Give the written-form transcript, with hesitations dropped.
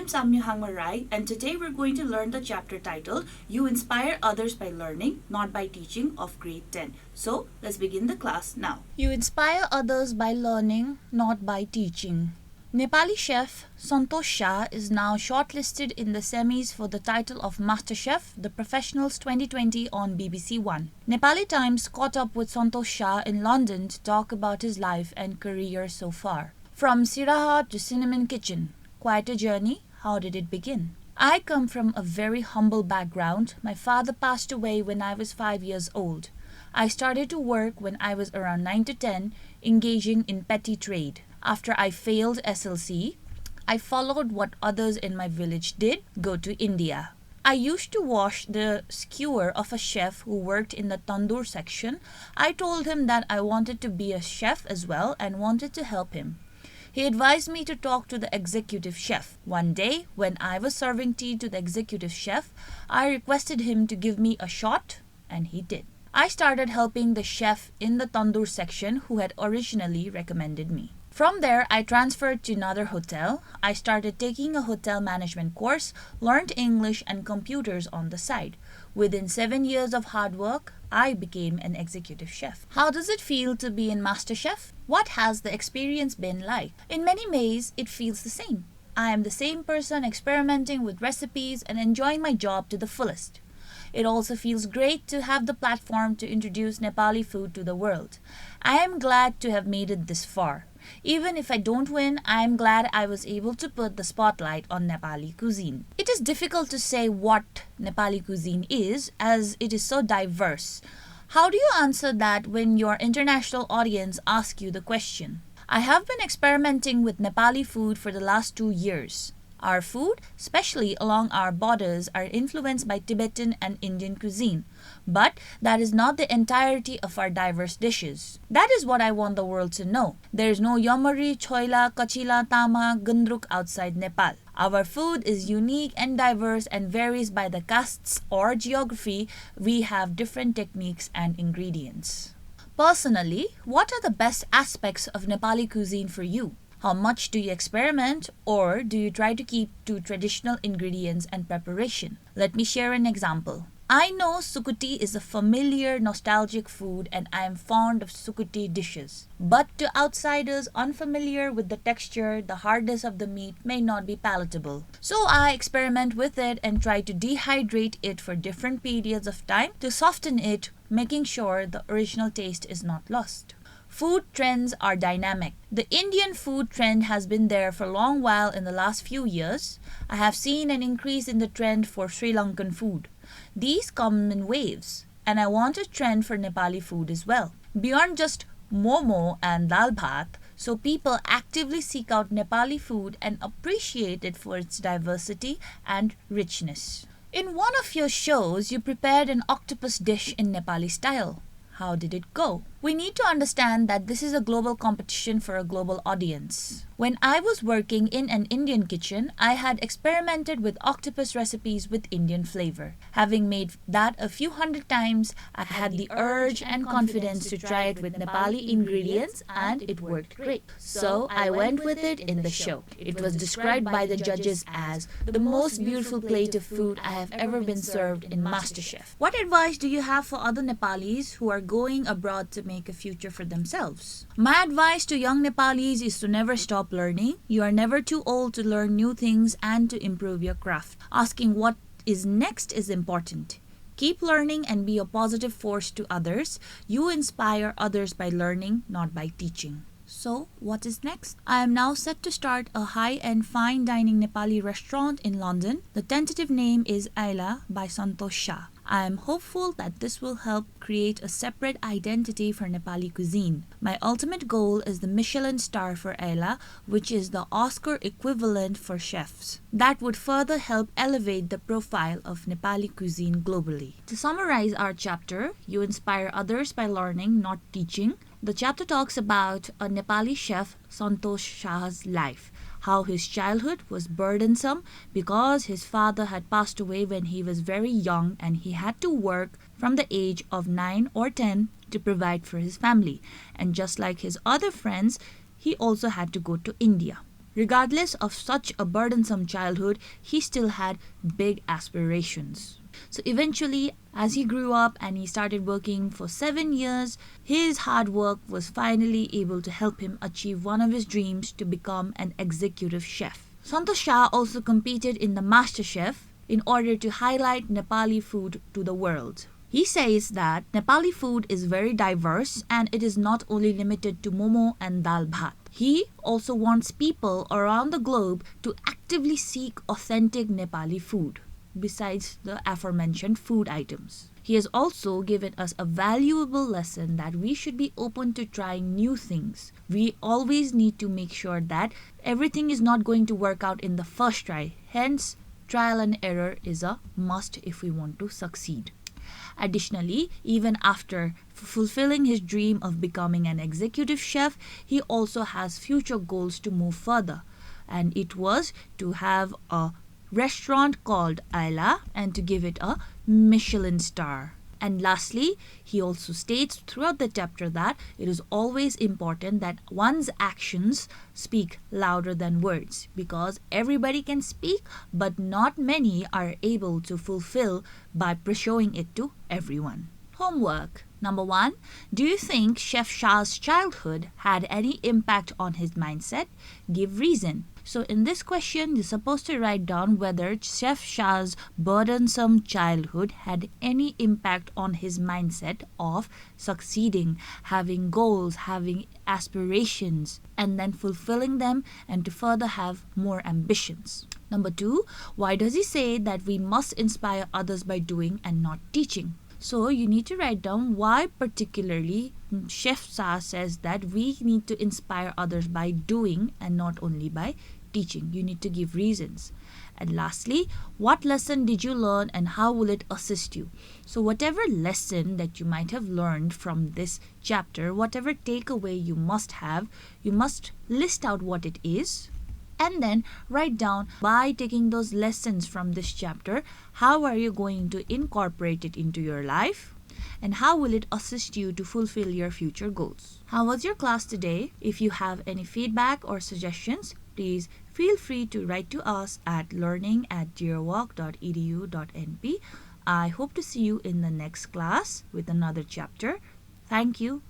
I'm Samyo Hangma Rai, and today we're going to learn the chapter titled You Inspire Others by Learning, Not by Teaching of Grade 10. So, let's begin the class now. You inspire others by learning, not by teaching. Nepali chef Santosh Shah is now shortlisted in the semis for the title of Master Chef, the Professionals 2020 on BBC One. Nepali Times caught up with Santosh Shah in London to talk about his life and career so far. From Siraha to Cinnamon Kitchen. Quite a journey. How did it begin? I come from a very humble background. My father passed away when I was 5 years old. I started to work when I was around 9 to 10, engaging in petty trade. After I failed SLC, I followed what others in my village did, go to India. I used to wash the skewer of a chef who worked in the tandoor section. I told him that I wanted to be a chef as well and wanted to help him. He advised me to talk to the executive chef. One day, when I was serving tea to the executive chef, I requested him to give me a shot, and he did. I started helping the chef in the tandoor section who had originally recommended me. From there, I transferred to another hotel. I started taking a hotel management course, learned English and computers on the side. Within 7 years of hard work, I became an executive chef. How does it feel to be in Master Chef? What has the experience been like? In many ways, it feels the same. I am the same person experimenting with recipes and enjoying my job to the fullest. It also feels great to have the platform to introduce Nepali food to the world. I am glad to have made it this far. Even if I don't win, I am glad I was able to put the spotlight on Nepali cuisine. It is difficult to say what Nepali cuisine is, as it is so diverse. How do you answer that when your international audience asks you the question? I have been experimenting with Nepali food for the last 2 years. Our food, especially along our borders, are influenced by Tibetan and Indian cuisine. But that is not the entirety of our diverse dishes. That is what I want the world to know. There is no Yamari, Choila, Kachila, Tama, Gundruk outside Nepal. Our food is unique and diverse and varies by the castes or geography. We have different techniques and ingredients. Personally, what are the best aspects of Nepali cuisine for you? How much do you experiment, or do you try to keep to traditional ingredients and preparation? Let me share an example. I know sukuti is a familiar, nostalgic food and I am fond of sukuti dishes. But to outsiders unfamiliar with the texture, the hardness of the meat may not be palatable. So I experiment with it and try to dehydrate it for different periods of time to soften it, making sure the original taste is not lost. Food trends are dynamic. The Indian food trend has been there for a long while in the last few years. I have seen an increase in the trend for Sri Lankan food. These come in waves, and I want a trend for Nepali food as well. Beyond just momo and dal bhat, so people actively seek out Nepali food and appreciate it for its diversity and richness. In one of your shows, you prepared an octopus dish in Nepali style. How did it go? We need to understand that this is a global competition for a global audience. When I was working in an Indian kitchen, I had experimented with octopus recipes with Indian flavor. Having made that a few hundred times, I had the urge and confidence to try it with Nepali ingredients, and it worked great. So I went with it in the show. It was described by the judges as the most beautiful plate of food I have ever been served in MasterChef. What advice do you have for other Nepalis who are going abroad to make a future for themselves? My advice to young Nepalis is to never stop learning. You are never too old to learn new things and to improve your craft. Asking what is next is important. Keep learning and be a positive force to others. You inspire others by learning, not by teaching. So, what is next? I am now set to start a high-end fine dining Nepali restaurant in London. The tentative name is Aila by Santosh Shah. I am hopeful that this will help create a separate identity for Nepali cuisine. My ultimate goal is the Michelin star for Aila, which is the Oscar equivalent for chefs. That would further help elevate the profile of Nepali cuisine globally. To summarize our chapter, you inspire others by learning, not teaching. The chapter talks about a Nepali chef, Santosh Shah's life. How his childhood was burdensome because his father had passed away when he was very young and he had to work from the age of 9 or 10 to provide for his family. And just like his other friends, he also had to go to India. Regardless of such a burdensome childhood, he still had big aspirations. So eventually, as he grew up and he started working for 7 years, his hard work was finally able to help him achieve one of his dreams to become an executive chef. Santosh Shah also competed in the Master Chef in order to highlight Nepali food to the world. He says that Nepali food is very diverse and it is not only limited to momo and dal bhat. He also wants people around the globe to actively seek authentic Nepali food, besides the aforementioned food items. He has also given us a valuable lesson that we should be open to trying new things. We always need to make sure that everything is not going to work out in the first try. Hence, trial and error is a must if we want to succeed. Additionally, even after fulfilling his dream of becoming an executive chef, he also has future goals to move further. And it was to have a restaurant called Ayla and to give it a Michelin star. And lastly, he also states throughout the chapter that it is always important that one's actions speak louder than words, because everybody can speak, but not many are able to fulfill by showing it to everyone. Homework. Number 1. Do you think Chef Shah's childhood had any impact on his mindset? Give reason. So in this question, you're supposed to write down whether Chef Shah's burdensome childhood had any impact on his mindset of succeeding, having goals, having aspirations, and then fulfilling them, and to further have more ambitions. Number 2, why does he say that we must inspire others by doing and not teaching? So you need to write down why particularly Chef Shah says that we need to inspire others by doing and not only by teaching. You need to give reasons. And lastly, what lesson did you learn and how will it assist you? So whatever lesson that you might have learned from this chapter, whatever takeaway you must have, you must list out what it is. And then write down, by taking those lessons from this chapter, how are you going to incorporate it into your life? And how will it assist you to fulfill your future goals? How was your class today? If you have any feedback or suggestions, please feel free to write to us at learning@dearwalk.edu.np. I hope to see you in the next class with another chapter. Thank you.